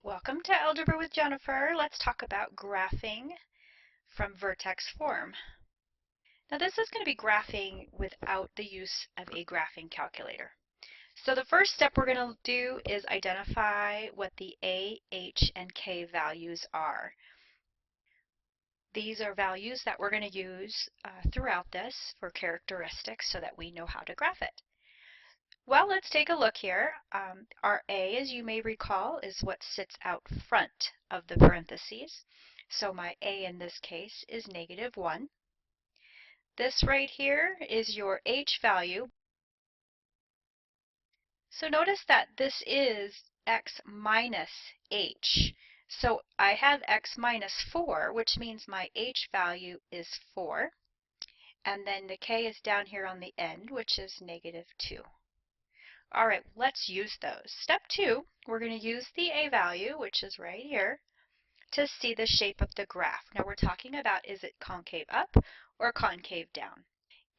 Welcome to Algebra with Jennifer. Let's talk about graphing from Vertex Form. Now this is going to be graphing without the use of a graphing calculator. So the first step we're going to do is identify what the A, H, and K values are. These are values that we're going to use throughout this for characteristics so that we know how to graph it. Well, let's take a look here. Our A, as you may recall, is what sits out front of the parentheses. So my A in this case is -1. This right here is your H value. So notice that this is x minus H. So I have x minus 4, which means my H value is 4. And then the K is down here on the end, which is -2. All right, let's use those. Step 2, we're going to use the A value, which is right here, to see the shape of the graph. Now we're talking about, is it concave up or concave down?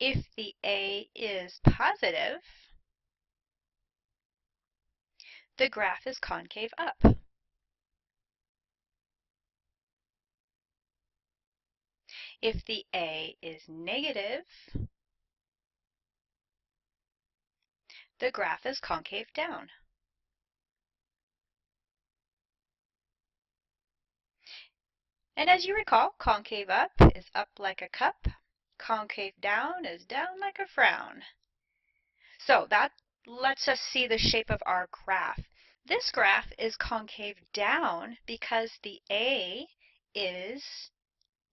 If the A is positive, the graph is concave up. If the A is negative, the graph is concave down. And as you recall, concave up is up like a cup, concave down is down like a frown. So that lets us see the shape of our graph. This graph is concave down because the A is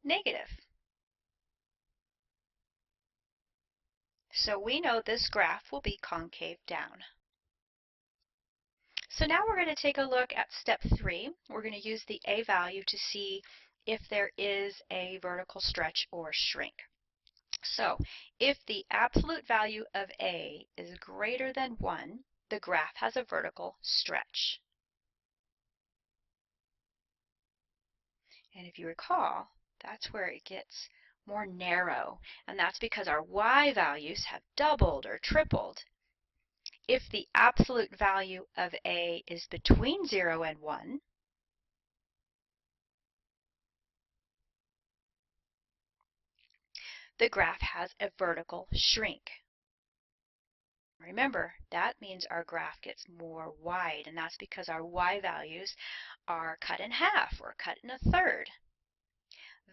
negative. So we know this graph will be concave down. So now we're going to take a look at step 3. We're going to use the A value to see if there is a vertical stretch or shrink. So if the absolute value of A is greater than 1, the graph has a vertical stretch. And if you recall, that's where it gets more narrow, and that's because our y values have doubled or tripled. If the absolute value of A is between 0 and 1, the graph has a vertical shrink. Remember, that means our graph gets more wide, and that's because our y values are cut in half or cut in a third.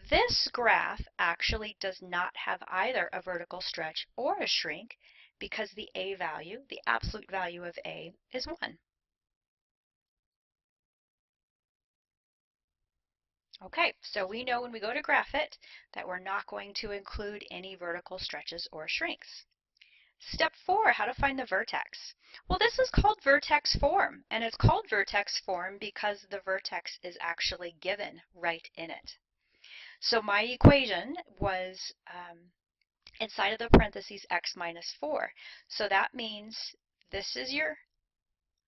This graph actually does not have either a vertical stretch or a shrink because the A value, the absolute value of A, is 1. Okay, so we know when we go to graph it that we're not going to include any vertical stretches or shrinks. Step 4, how to find the vertex. Well, this is called vertex form, and it's called vertex form because the vertex is actually given right in it. So my equation was inside of the parentheses x minus 4. So that means this is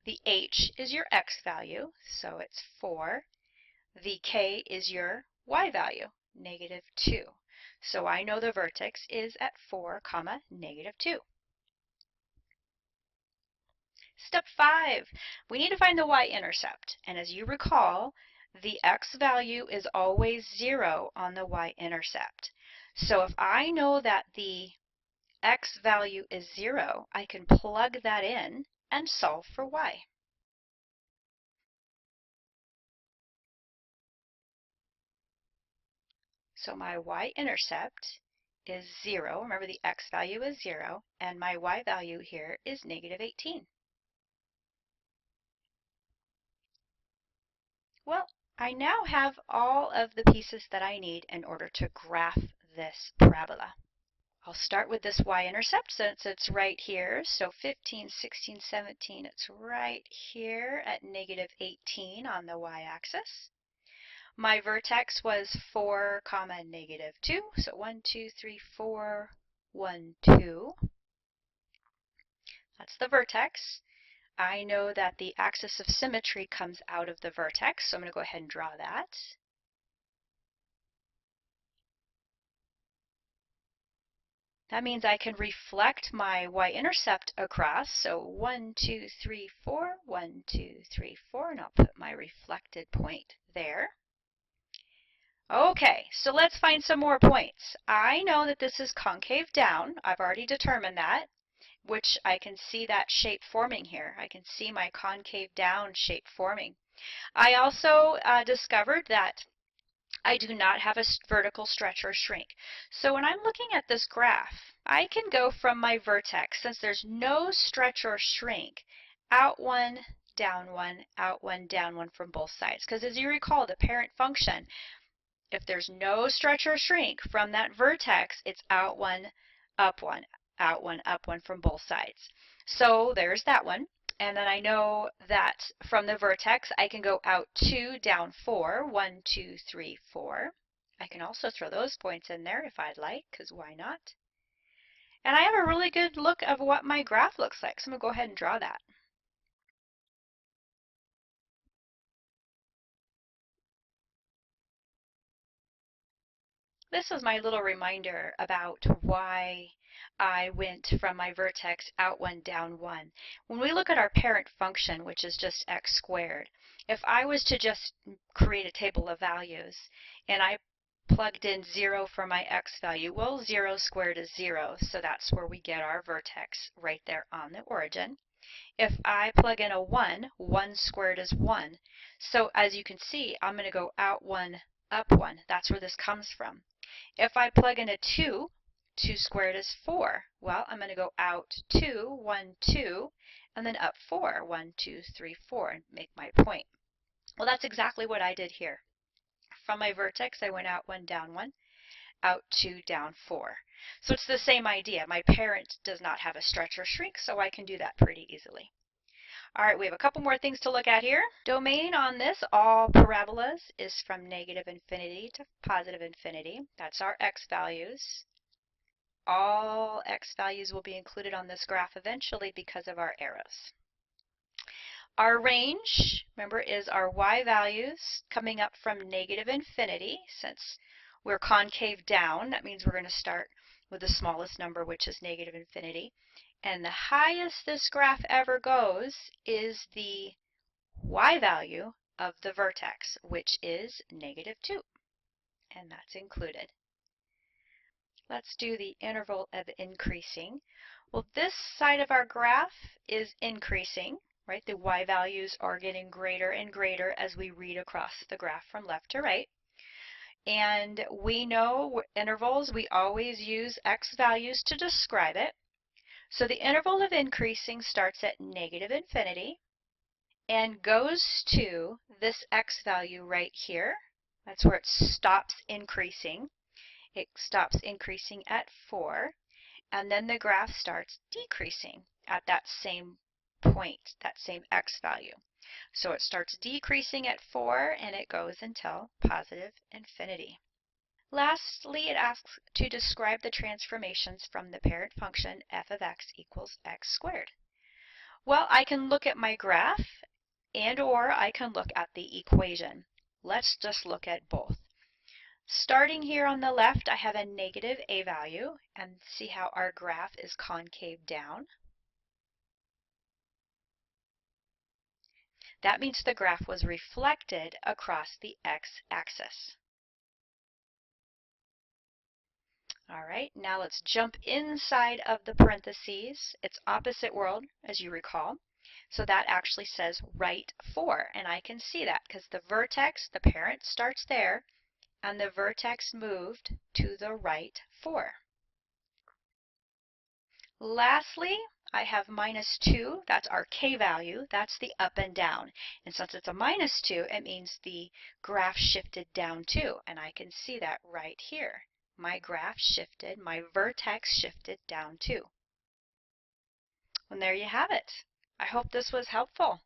the h is your x value, so it's 4. The k is your y value, -2. So I know the vertex is at 4, -2. Step 5, we need to find the y-intercept. And as you recall, the x value is always 0 on the y-intercept. So if I know that the x value is 0, I can plug that in and solve for y. So my y-intercept is 0. Remember, the x value is 0, and my y value here is -18. Well, I now have all of the pieces that I need in order to graph this parabola. I'll start with this y-intercept since it's right here. So 15, 16, 17, it's right here at -18 on the y-axis. My vertex was 4, -2. So 1, 2, 3, 4, 1, 2. That's the vertex. I know that the axis of symmetry comes out of the vertex, so I'm going to go ahead and draw that. That means I can reflect my y-intercept across. So 1, 2, 3, 4, 1, 2, 3, 4, and I'll put my reflected point there. Okay, so let's find some more points. I know that this is concave down. I've already determined that, which I can see that shape forming here. I can see my concave down shape forming. I also discovered that I do not have a vertical stretch or shrink. So when I'm looking at this graph, I can go from my vertex, since there's no stretch or shrink, out one, down one, out one, down one from both sides. Because as you recall, the parent function, if there's no stretch or shrink from that vertex, it's out one, up one, out one, up one from both sides. So there's that one. And then I know that from the vertex, I can go out 2, down 4, 1, 2, 3, 4. I can also throw those points in there if I'd like, because why not? And I have a really good look of what my graph looks like, so I'm going to go ahead and draw that. This is my little reminder about why I went from my vertex out one, down one. When we look at our parent function, which is just x squared, if I was to just create a table of values and I plugged in 0 for my x value, well, 0 squared is 0, so that's where we get our vertex right there on the origin. If I plug in a 1, 1 squared is 1. So as you can see, I'm going to go out 1, up 1. That's where this comes from. If I plug in a 2, 2 squared is 4. Well, I'm going to go out 2, 1, 2, and then up 4, 1, 2, 3, 4, and make my point. Well, that's exactly what I did here. From my vertex, I went out 1, down 1, out 2, down 4. So it's the same idea. My parent does not have a stretch or shrink, so I can do that pretty easily. All right, we have a couple more things to look at here. Domain on this, all parabolas, is from negative infinity to positive infinity. That's our x values. All x values will be included on this graph eventually because of our arrows. Our range, remember, is our y values coming up from negative infinity. Since we're concave down, that means we're going to start with the smallest number, which is negative infinity. And the highest this graph ever goes is the y value of the vertex, which is negative 2. And that's included. Let's do the interval of increasing. Well, this side of our graph is increasing, right? The y values are getting greater and greater as we read across the graph from left to right. And we know intervals, we always use x values to describe it. So the interval of increasing starts at negative infinity and goes to this x value right here. That's where it stops increasing. It stops increasing at 4, and then the graph starts decreasing at that same point, that same x value. So it starts decreasing at 4 and it goes until positive infinity. Lastly, it asks to describe the transformations from the parent function f of x equals x squared. Well, I can look at my graph and or I can look at the equation. Let's just look at both. Starting here on the left, I have a negative a value, and see how our graph is concave down. That means the graph was reflected across the x-axis. All right, now let's jump inside of the parentheses. It's opposite world, as you recall. So that actually says right 4, and I can see that because the vertex, the parent, starts there, and the vertex moved to the right 4. Lastly, I have minus 2. That's our k value. That's the up and down. And since it's a minus 2, it means the graph shifted down 2. And I can see that right here. My graph shifted, my vertex shifted down 2. And there you have it. I hope this was helpful.